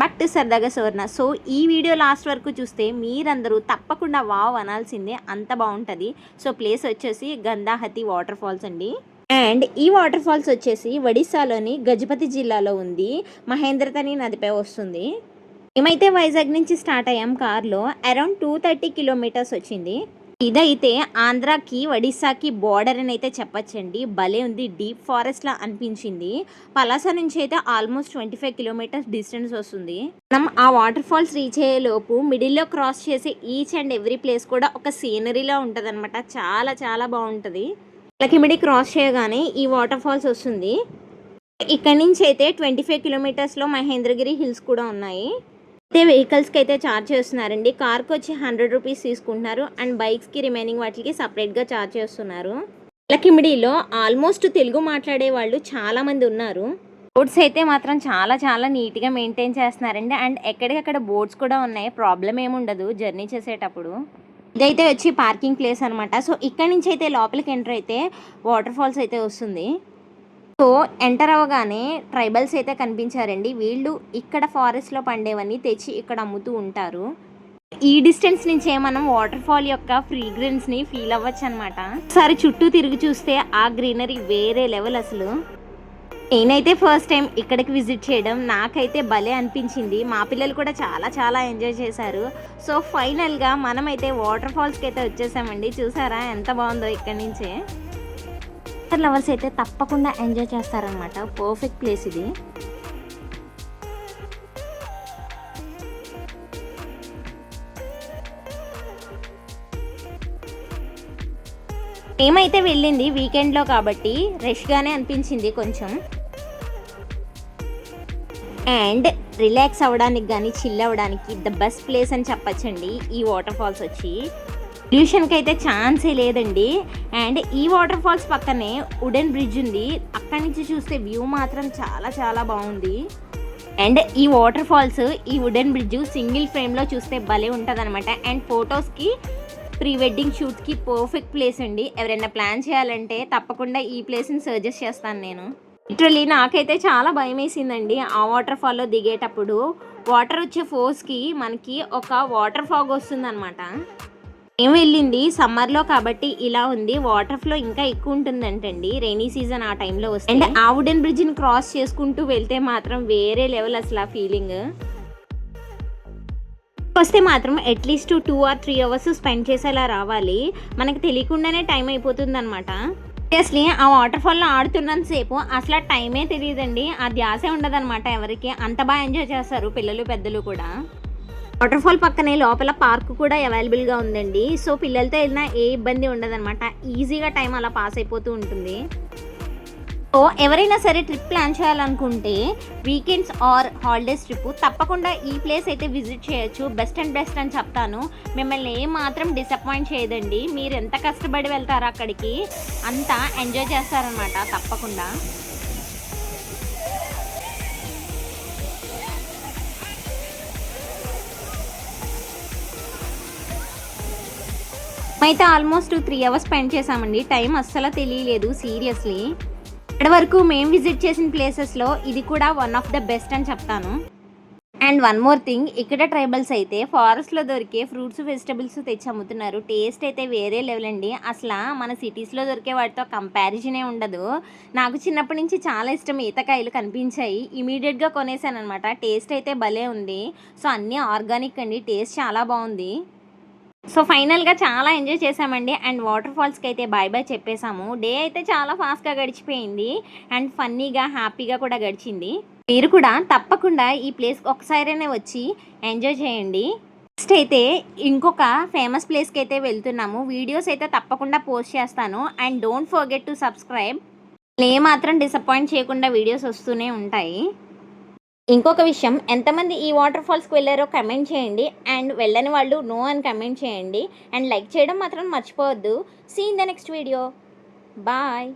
Back to సరదాగా సువర్ణ. So ఈ video last వరకు చూస్తే మీరందరూ తప్పకుండా వావ్ అనాల్సిందే, అంత బాగుంటుంది. సో ప్లేస్ వచ్చేసి గంధాహతి వాటర్ ఫాల్స్ అండి. అండ్ ఈ వాటర్ ఫాల్స్ వచ్చేసి ఒడిస్సాలోని గజపతి జిల్లాలో ఉంది. మహేంద్రతని నదిపై వస్తుంది. మేమైతే వైజాగ్ నుంచి స్టార్ట్ అయ్యాం కార్లో. అరౌండ్ 230 కిలోమీటర్స్ వచ్చింది. ఇదైతే ఆంధ్రాకి ఒడిస్సాకి బార్డర్ అని అయితే చెప్పచ్చండి. భలే ఉంది, డీప్ ఫారెస్ట్లా అనిపించింది. పలాస నుంచి అయితే ఆల్మోస్ట్ 25 కిలోమీటర్స్ డిస్టెన్స్ వస్తుంది. మనం ఆ వాటర్ ఫాల్స్ రీచ్ అయ్యే లోపు మిడిల్లో క్రాస్ చేసే ఈచ్ అండ్ ఎవ్రీ ప్లేస్ కూడా ఒక సీనరీలా ఉంటుంది అనమాట. చాలా చాలా బాగుంటుంది. లకిమిడి క్రాస్ చేయగానే ఈ వాటర్ ఫాల్స్ వస్తుంది. ఇక్కడ నుంచి అయితే 25 కిలోమీటర్స్లో మహేంద్రగిరి హిల్స్ కూడా ఉన్నాయి. అయితే వెహికల్స్కి అయితే ఛార్జ్ చేస్తున్నారండి. కార్కి వచ్చి 100 రూపీస్ తీసుకుంటున్నారు. అండ్ బైక్స్కి రిమైనింగ్ వాటికి సపరేట్గా ఛార్జ్ చేస్తున్నారు. లకిమిడిలో ఆల్మోస్ట్ తెలుగు మాట్లాడే వాళ్ళు చాలామంది ఉన్నారు. రోడ్స్ అయితే మాత్రం చాలా చాలా నీట్గా మెయింటైన్ చేస్తున్నారండి. అండ్ ఎక్కడికక్కడ బోర్డ్స్ కూడా ఉన్నాయి. ప్రాబ్లం ఏముండదు జర్నీ చేసేటప్పుడు. ఇదైతే వచ్చి పార్కింగ్ ప్లేస్ అనమాట. సో ఇక్కడ నుంచి అయితే లోపలికి ఎంటర్ అయితే వాటర్ ఫాల్స్ అయితే వస్తుంది. సో ఎంటర్ అవ్వగానే ట్రైబల్స్ అయితే కనిపించారండి. వీళ్ళు ఇక్కడ ఫారెస్ట్లో పండేవన్నీ తెచ్చి ఇక్కడ అమ్ముతూ ఉంటారు. ఈ డిస్టెన్స్ నుంచే మనం వాటర్ ఫాల్ యొక్క ఫ్రీగ్రెన్స్ని ఫీల్ అవ్వచ్చు అనమాట. ఒకసారి చుట్టూ తిరిగి చూస్తే ఆ గ్రీనరీ వేరే లెవెల్ అసలు. నేనైతే ఫస్ట్ టైం ఇక్కడికి విజిట్ చేయడం నాకైతే భలే అనిపించింది. మా పిల్లలు కూడా చాలా చాలా ఎంజాయ్ చేశారు. సో ఫైనల్గా మనమైతే వాటర్ ఫాల్స్కి అయితే వచ్చేసామండి. చూసారా ఎంత బాగుందో ఇక్కడి నుంచే. లవర్స్ అయితే తప్పకుండా ఎంజాయ్ చేస్తారనమాట. పర్ఫెక్ట్ ప్లేస్ ఇది. ఏమైతే వెళ్ళింది వీకెండ్లో కాబట్టి రష్గానే అనిపించింది కొంచెం. అండ్ రిలాక్స్ అవ్వడానికి కానీ చిల్ అవ్వడానికి ద బెస్ట్ ప్లేస్ అని చెప్పచ్చండి ఈ వాటర్ ఫాల్స్ వచ్చి. పొల్యూషన్కి అయితే ఛాన్సే లేదండి. అండ్ ఈ వాటర్ ఫాల్స్ పక్కనే వుడెన్ బ్రిడ్జ్ ఉంది. అక్కడి నుంచి చూస్తే వ్యూ మాత్రం చాలా చాలా బాగుంది. అండ్ ఈ వాటర్ ఫాల్స్, ఈ వుడెన్ బ్రిడ్జ్ సింగిల్ ఫ్రేమ్లో చూస్తే భలే ఉంటుంది అనమాట. అండ్ ఫొటోస్కి, ప్రీ వెడ్డింగ్ షూట్కి పర్ఫెక్ట్ ప్లేస్ అండి. ఎవరైనా ప్లాన్ చేయాలంటే తప్పకుండా ఈ ప్లేస్ని సజెస్ట్ చేస్తాను నేను. లిటరలీ నాకైతే చాలా భయం వేసిందండి ఆ వాటర్ ఫాల్లో దిగేటప్పుడు. వాటర్ వచ్చే ఫోర్స్కి మనకి ఒక వాటర్ ఫాగ్ వస్తుంది అనమాట. ఏం వెళ్ళింది సమ్మర్లో కాబట్టి ఇలా ఉంది. వాటర్ ఫ్లో ఇంకా ఎక్కువ ఉంటుందంటండి రైనీ సీజన్ ఆ టైంలో వస్తే. అండ్ ఆ వుడెన్ బ్రిడ్జ్ని క్రాస్ చేసుకుంటూ వెళ్తే మాత్రం వేరే లెవెల్ అసలు ఆ ఫీలింగ్. వస్తే మాత్రం అట్లీస్ట్ 2 or 3 అవర్స్ స్పెండ్ చేసేలా రావాలి. మనకి తెలియకుండానే టైం అయిపోతుంది అనమాట. సీరియస్లీ ఆ వాటర్ ఫాల్లో ఆడుతున్నంత సేపు అసలు టైమే తెలియదండి. ఆ ధ్యాసే ఉండదు అనమాట ఎవరికి. అంత బాగా ఎంజాయ్ చేస్తారు పిల్లలు పెద్దలు కూడా. వాటర్ ఫాల్ పక్కనే లోపల పార్క్ కూడా అవైలబుల్గా ఉందండి. సో పిల్లలతో వెళ్ళినా ఏ ఇబ్బంది ఉండదన్నమాట. ఈజీగా టైం అలా పాస్ అయిపోతూ ఉంటుంది. సో ఎవరైనా సరే ట్రిప్ ప్లాన్ చేయాలనుకుంటే వీకెండ్స్ ఆర్ హాలిడేస్ ట్రిప్ తప్పకుండా ఈ ప్లేస్ అయితే విజిట్ చేయొచ్చు. బెస్ట్ అండ్ బెస్ట్ అని చెప్తాను. మిమ్మల్ని ఏమాత్రం డిసప్పాయింట్ చేయదండి. మీరు ఎంత కష్టపడి వెళ్తారో అక్కడికి అంతా ఎంజాయ్ చేస్తారనమాట తప్పకుండా. అయితే ఆల్మోస్ట్ 3 అవర్స్ స్పెండ్ చేసామండి. టైం అస్సలు తెలియలేదు సీరియస్లీ. ఇప్పటి వరకు మేము విజిట్ చేసిన ప్లేసెస్లో ఇది కూడా వన్ ఆఫ్ ద బెస్ట్ అని చెప్తాను. అండ్ వన్ మోర్ థింగ్, ఇక్కడ ట్రైబల్స్ అయితే ఫారెస్ట్లో దొరికే ఫ్రూట్స్ వెజిటబుల్స్ తెచ్చి అమ్ముతున్నారు. టేస్ట్ అయితే వేరే లెవెల్ అండి. అసలు మన సిటీస్లో దొరికే వాటితో కంపారిజనే ఉండదు. నాకు చిన్నప్పటి నుంచి చాలా ఇష్టం ఈతకాయలు కనిపించాయి. ఇమీడియట్గా కొనేసాను అనమాట. టేస్ట్ అయితే భలే ఉంది. సో అన్నీ ఆర్గానిక్ అండి. టేస్ట్ చాలా బాగుంది. సో ఫైనల్గా చాలా ఎంజాయ్ చేసామండి. అండ్ వాటర్ ఫాల్స్కి అయితే బాయ్ బాయ్ చెప్పేసాము. డే అయితే చాలా ఫాస్ట్గా గడిచిపోయింది. అండ్ ఫన్నీగా హ్యాపీగా కూడా గడిచింది. మీరు కూడా తప్పకుండా ఈ ప్లేస్ ఒకసారైనా వచ్చి ఎంజాయ్ చేయండి. నెక్స్ట్ అయితే ఇంకొక ఫేమస్ ప్లేస్కి అయితే వెళ్తున్నాము. వీడియోస్ అయితే తప్పకుండా పోస్ట్ చేస్తాను. And don't forget to subscribe. ఏమాత్రం డిసప్పాయింట్ చేయకుండా వీడియోస్ వస్తూనే ఉంటాయి. ఇంకొక విషయం, ఎంతమంది ఈ వాటర్ ఫాల్స్కి వెళ్ళారో కమెంట్ చేయండి. అండ్ వెళ్ళని వాళ్ళు నో అని కమెంట్ చేయండి. అండ్ లైక్ చేయడం మాత్రం మర్చిపోవద్దు. See in the next video. Bye.